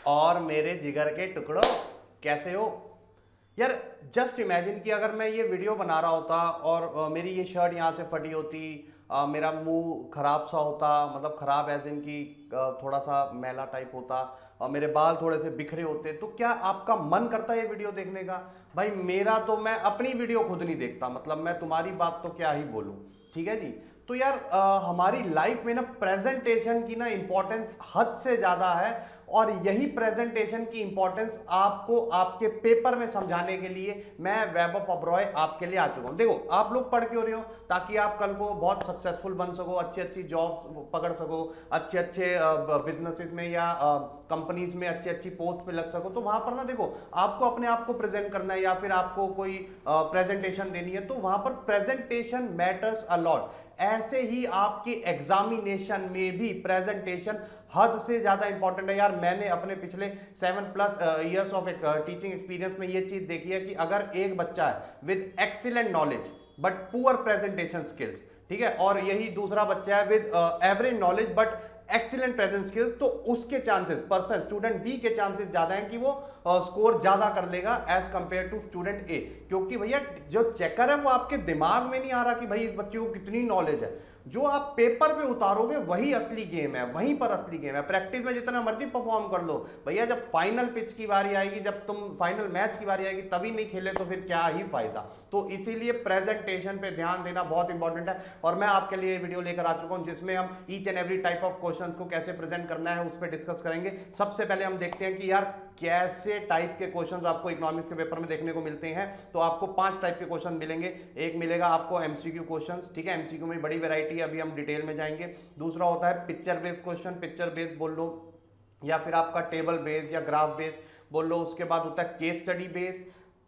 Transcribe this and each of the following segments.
और मेरे जिगर के टुकड़ों, कैसे हो यार। जस्ट इमेजिन कि अगर मैं ये वीडियो बना रहा होता और मेरी ये शर्ट यहाँ से फटी होती, मेरा मुंह खराब सा होता, मतलब खराब एज इन की थोड़ा सा मैला टाइप होता, और मेरे बाल थोड़े से बिखरे होते, तो क्या आपका मन करता ये वीडियो देखने का? भाई मेरा तो, मैं अपनी वीडियो खुद नहीं देखता, मतलब मैं तुम्हारी बात तो क्या ही बोलूं। ठीक है जी। तो यार हमारी लाइफ में ना प्रेजेंटेशन की ना इंपॉर्टेंस हद से ज्यादा है, और यही प्रेजेंटेशन की इंपॉर्टेंस आपको आपके पेपर में समझाने के लिए मैं वैभव ओबरॉय आपके लिए आ चुका हूं। देखो, आप लोग पढ़ क्यों रहे हो? ताकि आप कल को बहुत सक्सेसफुल बन सको, अच्छी अच्छी जॉब्स पकड़ सको, अच्छे अच्छे बिजनेसेस में या कंपनीज में अच्छी अच्छी पोस्ट पे लग सको। तो वहां पर ना देखो, आपको अपने आप को प्रेजेंट करना है या फिर आपको कोई प्रेजेंटेशन देनी है, तो वहां पर प्रेजेंटेशन मैटर्स अलॉट। ऐसे ही आपके एग्जामिनेशन में भी प्रेजेंटेशन हद से ज्यादा इंपॉर्टेंट है यार। मैंने अपने पिछले 7+ इयर्स ऑफ टीचिंग एक्सपीरियंस में ये चीज देखी है कि अगर एक बच्चा है with excellent knowledge but poor presentation skills, ठीक है, और यही दूसरा बच्चा है with average knowledge but excellent present skills, तो उसके चांसेस, पर्सन स्टूडेंट बी के चांसेस ज्यादा हैं कि वो स्कोर ज्यादा कर लेगा एज कंपेयर टू स्टूडेंट ए। क्योंकि भैया जो चेकर है वो आपके दिमाग में नहीं आ रहा कि भाई इस बच्चे को कितनी नॉलेज है। जो आप पेपर पे उतारोगे वही असली गेम है, वहीं पर असली गेम है। प्रैक्टिस में जितना मर्जी परफॉर्म कर लो भैया, जब फाइनल पिच की बारी आएगी, जब तुम फाइनल मैच की बारी आएगी, तभी नहीं खेले तो फिर क्या ही फायदा। तो इसीलिए प्रेजेंटेशन पे ध्यान देना बहुत इंपॉर्टेंट है, और मैं आपके लिए वीडियो लेकर आ चुका हूं जिसमें हम each and every type of question को कैसे प्रेजेंट करना है उस पर डिस्कस करेंगे। सबसे पहले हम देखते हैं कि यार कैसे टाइप के क्वेश्चंस आपको इकोनॉमिक्स के पेपर में देखने को मिलते हैं। तो आपको 5 टाइप के क्वेश्चन मिलेंगे। एक मिलेगा आपको एमसीक्यू क्वेश्चंस, ठीक है, एमसीक्यू में बड़ी वैरायटी है, अभी हम डिटेल में जाएंगे। दूसरा होता है picture based question, picture based बोल लो, या फिर आपका टेबल बेस्ड या ग्राफ बेस्ड बोल लो। उसके बाद होता है case study based,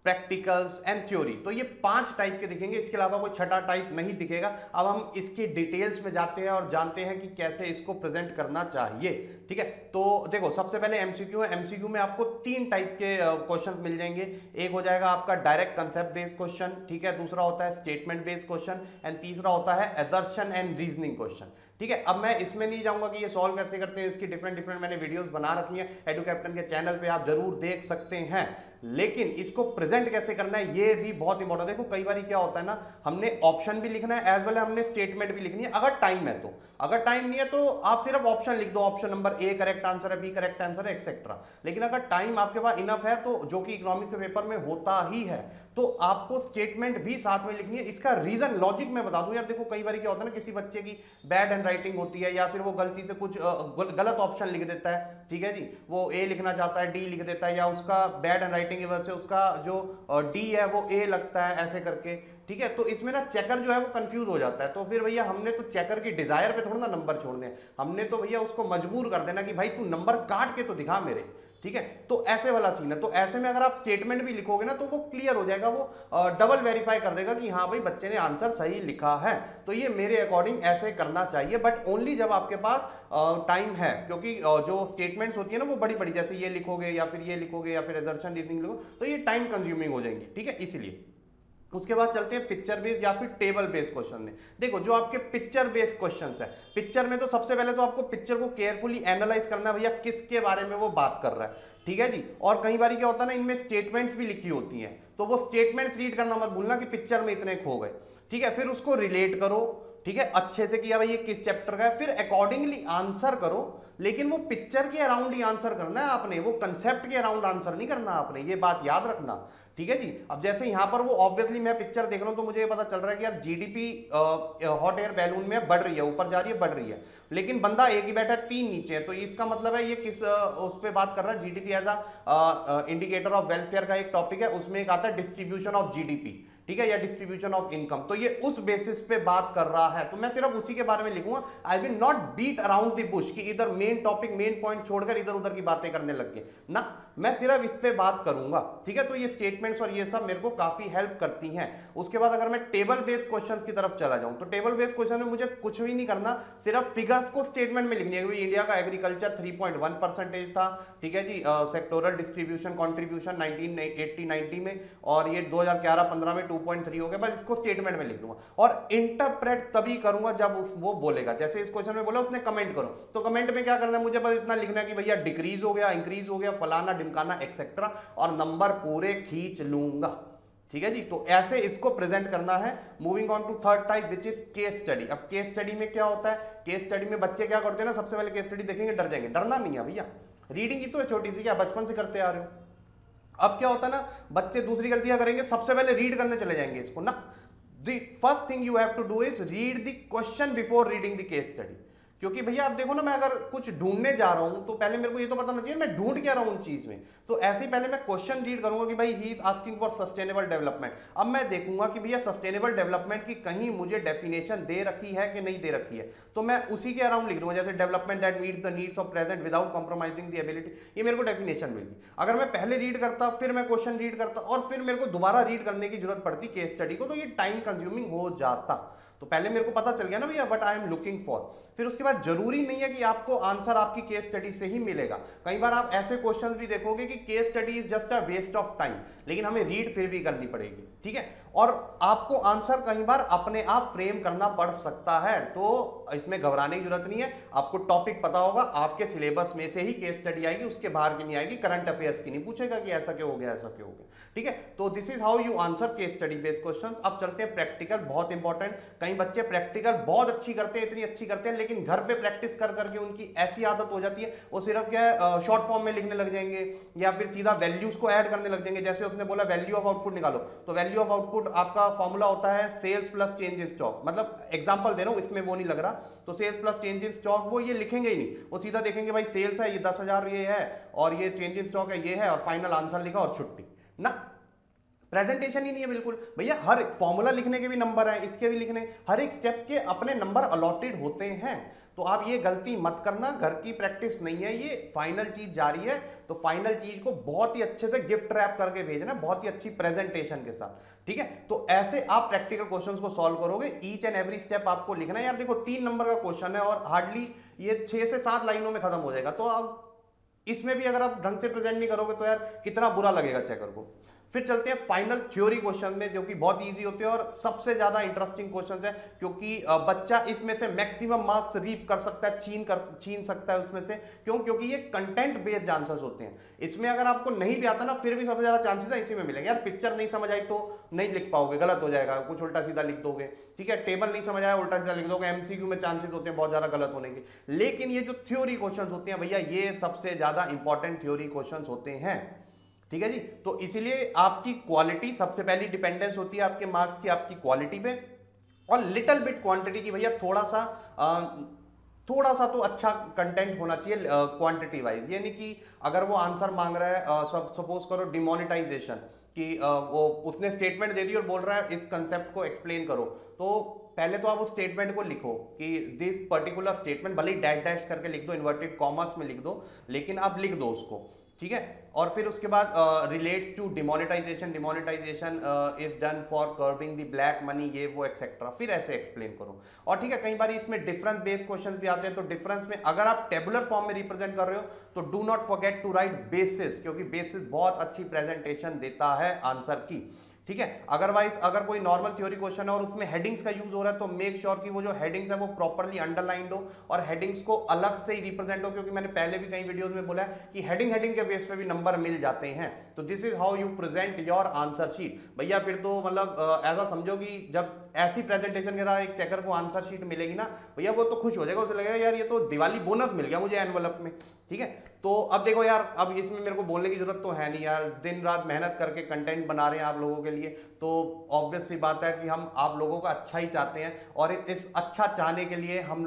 practicals and theory. तो ये 5 टाइप के दिखेंगे, इसके अलावा कोई छठा टाइप नहीं दिखेगा। अब हम इसकी डिटेल्स में जाते हैं और जानते हैं कि कैसे इसको प्रेजेंट करना चाहिए। ठीक है, तो देखो सबसे पहले एमसीक्यू है। एमसीक्यू में आपको 3 टाइप के क्वेश्चन मिल जाएंगे। एक हो जाएगा आपका डायरेक्ट कंसेप्ट बेस्ड क्वेश्चन, ठीक है, दूसरा होता है स्टेटमेंट बेस्ड क्वेश्चन, एंड तीसरा होता है असर्शन एंड रीजनिंग क्वेश्चन। ठीक है, अब मैं इसमें नहीं जाऊंगा कि ये सॉल्व कैसे करते हैं, इसकी डिफरेंट डिफरेंट मैंने वीडियोस बना रखी हैं एडू कैप्टन के चैनल पे, आप जरूर देख सकते हैं। लेकिन इसको प्रेजेंट कैसे करना है ये भी बहुत इंपॉर्टेंट है। देखो कई बार क्या होता है ना, हमने ऑप्शन भी लिखना है एज वेल हमने स्टेटमेंट भी लिखनी है, अगर टाइम है तो। अगर टाइम नहीं है तो आप सिर्फ ऑप्शन लिख दो, option number A correct answer है, बी करेक्ट आंसर है, एक्सेट्रा। लेकिन अगर टाइम आपके पास इनफ है, तो जो कि इकोनॉमिक्स के पेपर में होता ही है, तो आपको स्टेटमेंट भी साथ में लिखनी है। इसका रीजन लॉजिक मैं बता दूं यार। देखो कई बार क्या होता है ना, किसी बच्चे की बैड हैंड राइटिंग होती है, या फिर वो गलती से कुछ गलत ऑप्शन लिख देता है, ठीक है जी, वो ए लिखना चाहता है डी लिख देता है, या उसका बैड हैंड राइटिंग की वजह से उसका जो डी है वो ए लगता है, ऐसे करके। ठीक है, तो इसमें ना चेकर जो है वो कंफ्यूज हो जाता है। तो फिर भैया हमने तो चेकर की डिजायर पे थोड़ा ना नंबर छोड़ने हैं, हमने तो भैया उसको मजबूर कर देना कि भाई तू नंबर काट के तो दिखा मेरे। ठीक है, तो ऐसे वाला सीन है। तो ऐसे में अगर आप स्टेटमेंट भी लिखोगे ना, तो वो क्लियर हो जाएगा, वो डबल वेरीफाई कर देगा कि हाँ भाई बच्चे ने आंसर सही लिखा है। तो ये मेरे अकॉर्डिंग ऐसे करना चाहिए, बट ओनली जब आपके पास टाइम है। क्योंकि जो स्टेटमेंट्स होती है ना वो बड़ी बड़ी, जैसे ये लिखोगे या फिर ये लिखोगे या फिर असर्शन रीजनिंग लिखोगे, तो ये टाइम कंज्यूमिंग हो जाएंगी। ठीक है, इसीलिए। उसके बाद चलते हैं पिक्चर बेस्ड या फिर टेबल बेस्ड क्वेश्चन में। देखो जो आपके पिक्चर बेस्ड क्वेश्चंस है, पिक्चर में तो सबसे पहले तो आपको पिक्चर को केयरफुली एनालाइज करना है भैया, किसके बारे में वो बात कर रहा है। ठीक है जी, और कई बार क्या होता है ना, इनमें स्टेटमेंट्स भी लिखी होती हैं, तो वो स्टेटमेंट्स रीड करना मत भूलना कि पिक्चर में इतने खो गए। ठीक है, फिर उसको रिलेट करो, ठीक है, अच्छे से किया भाई ये किस चैप्टर का है, फिर अकॉर्डिंगली आंसर करो। लेकिन वो पिक्चर के अराउंड ही आंसर करना है आपने, वो कंसेप्ट के अराउंड आंसर नहीं करना आपने, ये बात याद रखना। ठीक है जी, अब जैसे यहां पर वो ऑब्वियसली मैं पिक्चर देख रहा हूं तो मुझे ये पता चल रहा है कि यार जीडीपी हॉट एयर बैलून में बढ़ रही है, ऊपर जा रही है, बढ़ रही है। लेकिन बंदा एक ही बैठा है, 3 नीचे है, तो इसका मतलब है ये किस उस पे बात कर रहा है, GDP as a indicator of welfare का एक टॉपिक है, उसमें एक आता है डिस्ट्रीब्यूशन ऑफ जीडीपी, ठीक है, या डिस्ट्रीब्यूशन ऑफ इनकम। तो ये उस बेसिस पे बात कर रहा है, तो मैं सिर्फ उसी के बारे में लिखूंगा। I will not beat around the bush कि इधर मेन टॉपिक मेन पॉइंट छोड़कर इधर उधर की बातें करने लग गए ना, मैं सिर्फ इस पे बात करूंगा। ठीक है, तो ये स्टेटमेंट्स और ये सब मेरे को काफी हेल्प करती हैं। उसके बाद अगर मैं टेबल बेस्ड क्वेश्चंस की तरफ चला जाऊं, तो टेबल बेस्ड क्वेश्चन में मुझे कुछ भी नहीं करना, सिर्फ फिगर्स को स्टेटमेंट में लिखनी है। इंडिया का एग्रीकल्चर 3.1% था, ठीक है जी, सेक्टोरल डिस्ट्रीब्यूशन कंट्रीब्यूशन 1980-90 में, और ये 2011-15 में 2.3 हो गया। बस इसको स्टेटमेंट में लिख दूंगा, और इंटरप्रेट तभी करूंगा जब वो बोलेगा। जैसे इस क्वेश्चन में बोला उसने कमेंट करो, तो कमेंट में क्या क्या करना है, मुझे बस इतना लिखना है कि भैया डिक्रीज हो गया, इंक्रीज हो गया, फलाना ढिमकाना एक्सेट्रा, और नंबर पूरे खींच लूंगा। ठीक है जी, तो ऐसे इसको प्रेजेंट करना है। Moving on to third type which is case study. अब केस स्टडी में क्या होता है, केस स्टडी में बच्चे क्या करते हैं ना, सबसे पहले केस स्टडी देखेंगे डर जाएंगे। डरना नहीं है भैया, रीडिंग ही तो है छोटी सी, क्या बचपन से करते आ रहे हो। अब क्या होता है ना, बच्चे दूसरी गलतियां करेंगे, सबसे पहले रीड करने चले जाएंगे इसको ना। The first thing you have to do is read the question before reading the case study. क्योंकि भैया आप देखो ना, मैं अगर कुछ ढूंढने जा रहा हूं तो पहले मेरे को ये तो पता होना चाहिए मैं ढूंढ क्या रहा हूं उन चीज में। तो ऐसे ही पहले मैं क्वेश्चन रीड करूंगा कि भाई he is asking for sustainable development. अब मैं देखूंगा कि भैया सस्टेनेबल डेवलपमेंट की कहीं मुझे डेफिनेशन दे रखी है कि नहीं दे रखी है, तो मैं उसी के अराउंड लिख दूंगा। जैसे development that meets the needs of present without compromising the ability, ये मेरे को डेफिनेशन मिल गई। अगर मैं पहले रीड करता, फिर मैं क्वेश्चन रीड करता, और फिर मेरे को दोबारा रीड करने की जरूरत पड़ती केस स्टडी को, तो ये टाइम कंज्यूमिंग हो जाता। तो पहले मेरे को पता चल गया ना भैया what I am looking for. फिर उसके बाद जरूरी नहीं है कि आपको आंसर आपकी केस स्टडी से ही मिलेगा। कई बार आप ऐसे क्वेश्चंस भी देखोगे कि case study is just a waste of time, लेकिन हमें रीड फिर भी करनी पड़ेगी। ठीक है, और आपको आंसर कई बार अपने आप फ्रेम करना पड़ सकता है, तो इसमें घबराने की जरूरत नहीं है। आपको टॉपिक पता होगा, आपके सिलेबस में से ही केस स्टडी आएगी, उसके बाहर की नहीं आएगी। करंट अफेयर्स की नहीं पूछेगा कि ऐसा क्यों हो गया, ऐसा क्यों हो गया। ठीक है, तो this is how you answer case study based questions. अब चलते हैं प्रैक्टिकल, बहुत इंपॉर्टेंट। कई बच्चे प्रैक्टिकल बहुत अच्छी करते हैं, इतनी अच्छी करते हैं, लेकिन घर पे प्रैक्टिस कर करके उनकी ऐसी आदत हो जाती है, वो सिर्फ क्या है शॉर्ट फॉर्म में लिखने लग जाएंगे, या फिर सीधा वैल्यूज को ऐड करने लग जाएंगे। जैसे उसने बोला वैल्यू ऑफ आउटपुट निकालो, तो वैल्यू ऑफ आउटपुट आपका फॉर्मूला होता है sales plus change in stock. मतलब एग्जांपल दे रहा हूं, इसमें वो नहीं लग रहा, तो sales plus change in stock वो ये लिखेंगे ही नहीं, वो सीधा देखेंगे भाई सेल्स है ये 10,000 ये है, और ये चेंज इन स्टॉक है ये है, और फाइनल आंसर लिखा और छुट्टी ना। प्रेजेंटेशन ही नहीं है बिल्कुल भैया। हर फॉर्मूला लिखने के भी नंबर हैं, इसके भी लिखने, हर एक स्टेप के अपने नंबर अलॉटेड होते हैं। तो आप ये गलती मत करना, घर की प्रैक्टिस नहीं है ये, फाइनल चीज जारी है। तो फाइनल चीज को बहुत ही अच्छे से गिफ्ट रैप करके भेजना, बहुत ही अच्छी प्रेजेंटेशन के साथ। ठीक है, तो ऐसे आप प्रैक्टिकल क्वेश्चंस को सॉल्व करोगे। ईच एंड एवरी स्टेप आपको लिखना है। यार देखो 3 नंबर का क्वेश्चन है और हार्डली ये 6 से 7 लाइनों में खत्म हो जाएगा। तो अब इसमें भी अगर आप ढंग से प्रेजेंट नहीं करोगे तो यार कितना बुरा लगेगा चेकर को। फिर चलते हैं फाइनल थ्योरी क्वेश्चन में, जो कि बहुत इजी होते हैं और सबसे ज्यादा इंटरेस्टिंग क्वेश्चंस है, क्योंकि बच्चा इसमें से मैक्सिमम मार्क्स रीप कर सकता है, छीन सकता है उसमें से। क्यों? क्योंकि ये कंटेंट बेस्ड आंसर्स होते हैं। इसमें अगर आपको नहीं भी आता ना, फिर भी सबसे ज्यादा चांसेस है इसी में मिलेंगे। यार पिक्चर नहीं समझ आई तो नहीं लिख पाओगे, गलत हो जाएगा, कुछ उल्टा सीधा लिख दोगे। ठीक है, टेबल नहीं समझ आया उल्टा सीधा लिख दोगे, एमसीक्यू में चांसेस होते हैं बहुत ज्यादा गलत होने के। लेकिन ये जो थ्योरी क्वेश्चन होते हैं भैया, ये सबसे ज्यादा इंपॉर्टेंट थ्योरी क्वेश्चन होते हैं। ठीक है जी, तो इसीलिए आपकी क्वालिटी सबसे पहली डिपेंडेंस होती है आपके मार्क्स की, आपकी क्वालिटी पे, और लिटिल बिट क्वांटिटी की भैया। थोड़ा सा तो अच्छा कंटेंट होना चाहिए क्वांटिटी वाइज। यानी कि अगर वो आंसर मांग रहा है, सपोज करो डिमोनेटाइजेशन कि वो उसने स्टेटमेंट दे दी और बोल रहा है इस कंसेप्ट को एक्सप्लेन करो, तो पहले तो आप उस स्टेटमेंट को लिखो कि दिस पर्टिकुलर स्टेटमेंट, भले ही डैश डैश करके लिख दो, इन्वर्टेड कॉमर्स में लिख दो, लेकिन आप लिख दो उसको। ठीक है, और फिर उसके बाद relates to demonetisation is done for curbing the black money, ये वो एक्सेट्रा, फिर ऐसे एक्सप्लेन करो। और ठीक है, कई बार इसमें डिफरेंस बेस्ड क्वेश्चंस भी आते हैं, तो डिफरेंस में अगर आप टेबुलर फॉर्म में रिप्रेजेंट कर रहे हो तो do not forget to write basis, क्योंकि बेसिस बहुत अच्छी प्रेजेंटेशन देता है आंसर की। ठीक है, अदरवाइज अगर कोई नॉर्मल थ्योरी क्वेश्चन है और उसमें हेडिंग्स का यूज हो रहा है, तो मेक श्योर कि वो जो हेडिंग्स है वो प्रॉपर्ली अंडरलाइंड हो और हेडिंग्स को अलग से ही रिप्रेजेंट हो, क्योंकि मैंने पहले भी कई वीडियोस में बोला है कि हेडिंग के बेस पे भी नंबर मिल जाते हैं। तो this is how you present your answer sheet भैया। फिर तो मतलब ऐसा समझो कि जब ऐसी प्रेजेंटेशन के साथ एक चेकर को आंसर शीट मिलेगी ना भैया, वो तो खुश हो जाएगा, उसे लगेगा यार ये तो दिवाली बोनस मिल गया मुझे एनवलप में। ठीक है, तो अब देखो यार, अब इसमें मेरे को बोलने की जरूरत तो है नहीं यार, दिन रात मेहनत करके कंटेंट बना रहे हैं आप लोगों के लिए, तो ऑब्वियस सी बात है कि हम आप लोगों का अच्छा ही चाहते हैं। और इस अच्छा चाहने के लिए हम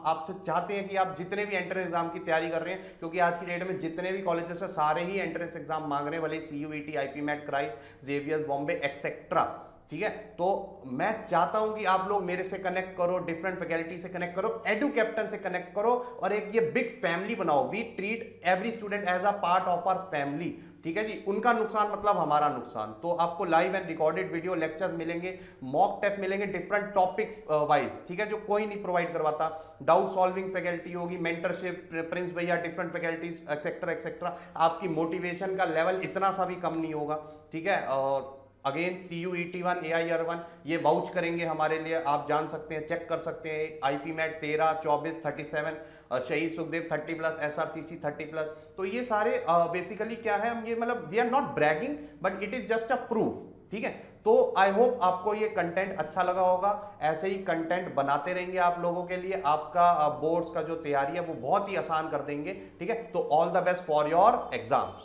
आपसे चाहते हैं कि आप जितने भी एंट्रेंस एग्जाम की तैयारी कर रहे हैं, क्योंकि आज की डेट में जितने भी कॉलेजेस है सारे ही एंट्रेंस एग्जाम मांग रहे हैं, भले CUET, IPMAT, Christ, Xavier's, Bombay etcetera. ठीक है, तो मैं चाहता हूं कि आप लोग मेरे से कनेक्ट करो, डिफरेंट फैकल्टी से कनेक्ट करो, एडू कैप्टन से कनेक्ट करो, और एक ये बिग फैमिली बनाओ। We treat every student as a part of our family. ठीक है जी, उनका नुकसान मतलब हमारा नुकसान। तो आपको live and recorded video lectures मिलेंगे, मॉक टेस्ट मिलेंगे डिफरेंट टॉपिक्स वाइज, ठीक है, जो कोई नहीं प्रोवाइड करवाता। डाउट सॉल्विंग फैकल्टी होगी, मेंटरशिप, प्रिंस भैया, डिफरेंट फैकल्टीज एक्सेट्रा एक्सेट्रा। आपकी मोटिवेशन का लेवल इतना सा भी कम नहीं होगा। ठीक है, और अगेन CUET1 AIR1 ये वाउच करेंगे हमारे लिए, आप जान सकते हैं, चेक कर सकते हैं। IPMAT 13, 24, 37, शहीद सुखदेव 30+, SRCC 30+। तो ये सारे बेसिकली क्या है, हम ये मतलब we are not bragging but it is just a proof, ठीक है। तो आई होप आपको ये कंटेंट अच्छा लगा होगा। ऐसे ही कंटेंट बनाते रहेंगे आप लोगों के लिए, आपका बोर्ड्स का जो तैयारी है वो बहुत ही आसान कर देंगे, ठीक है। तो all the best for your exams.